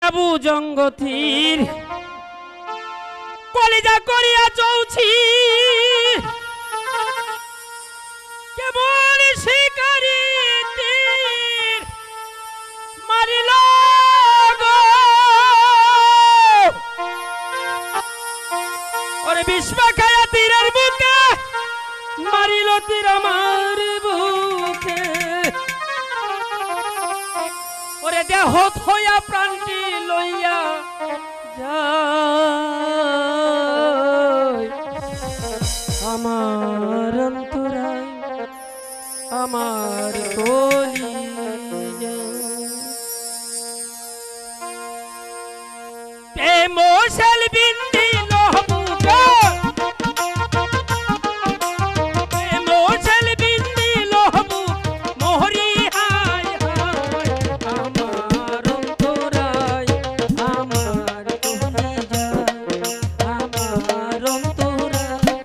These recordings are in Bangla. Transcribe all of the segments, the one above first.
জঙ্গথির কলিজা করিয়া চৌছি কেবল শিকারি তীর মারিল গো ওরে বিষ্মা খায়া তীরের বুকে মারিল তীর আমার বুকে ওরে দেহ হইয়া প্রাণটি লইয়া যায় আমার অন্তরায় আমার কলিজা প্রেম শাল বিন্দি লহবুকে প্রেম শাল বিন্দি লহবু মোহরি হায় হায় আমার অন্তরায় আমার কলিজা আমার অন্তরায়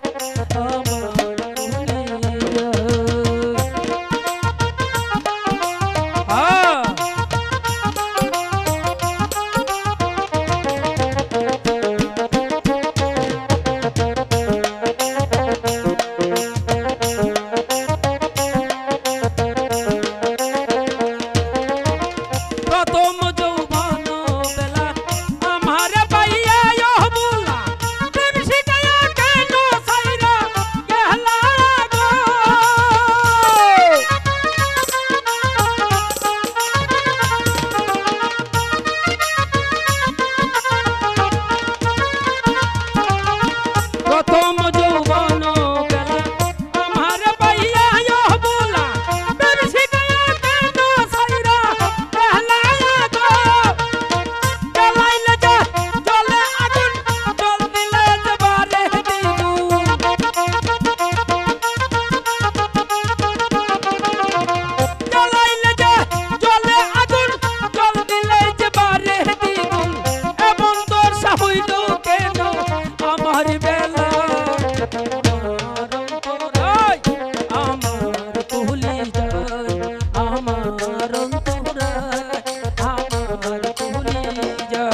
আমার কলিজা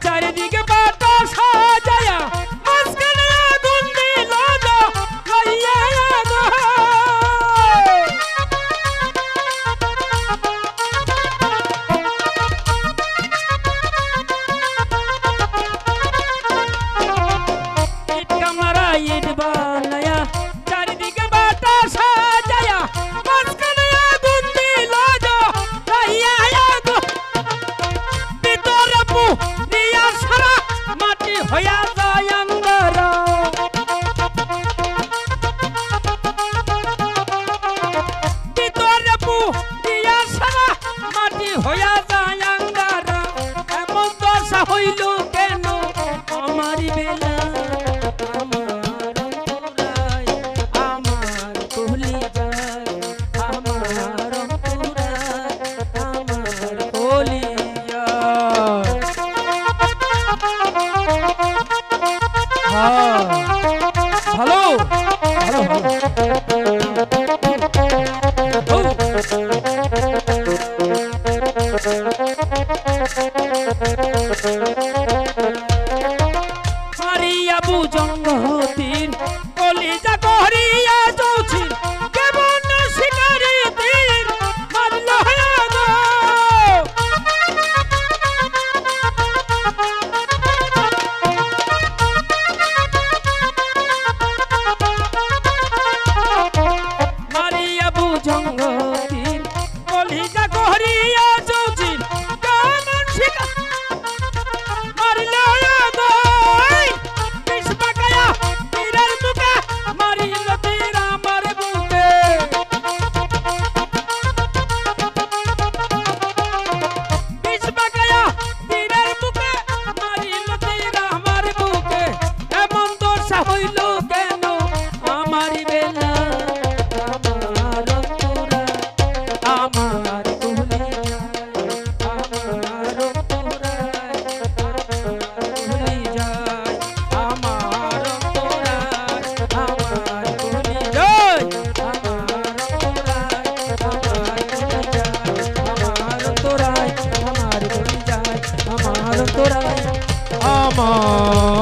চারিদিকে বাতাস সাজায়া মাঝখানে আগুন দিল লইয়া গো ইট কামরা ইট বানায়া চারিদিকে বাতাস সাজায়া মাঝখানে আগুন দিল লইয়া গো ভিতরে দিয়া সারা মাটি হইয়া যায় অঙ্গার ভিতরে দিয়া সারা মাটি হইয়া যায় অঙ্গার এমন দশা হইল কেন আমার বেলা আমার অন্তরায় আমার কলিজায় আমার অন্তরায় আমার কলিজায় ভালো ভালো মারিয়া বুজঙ্গতির কলিজা করিয়া চৌছি কেমন শিকারি তীর মারল গো মারিয়া বুজঙ্গতির কলিজা করিয়া চৌছি কেমন শিকারি মারল গো বিষ্মাকায়া তীরের বুকে মারিল তীর আমার বুকে বিষ্মাকায়া তীরের বুকে মারিল তীর আমার বুকে এমন দশা হইল কেন আমার বেলা আমার মন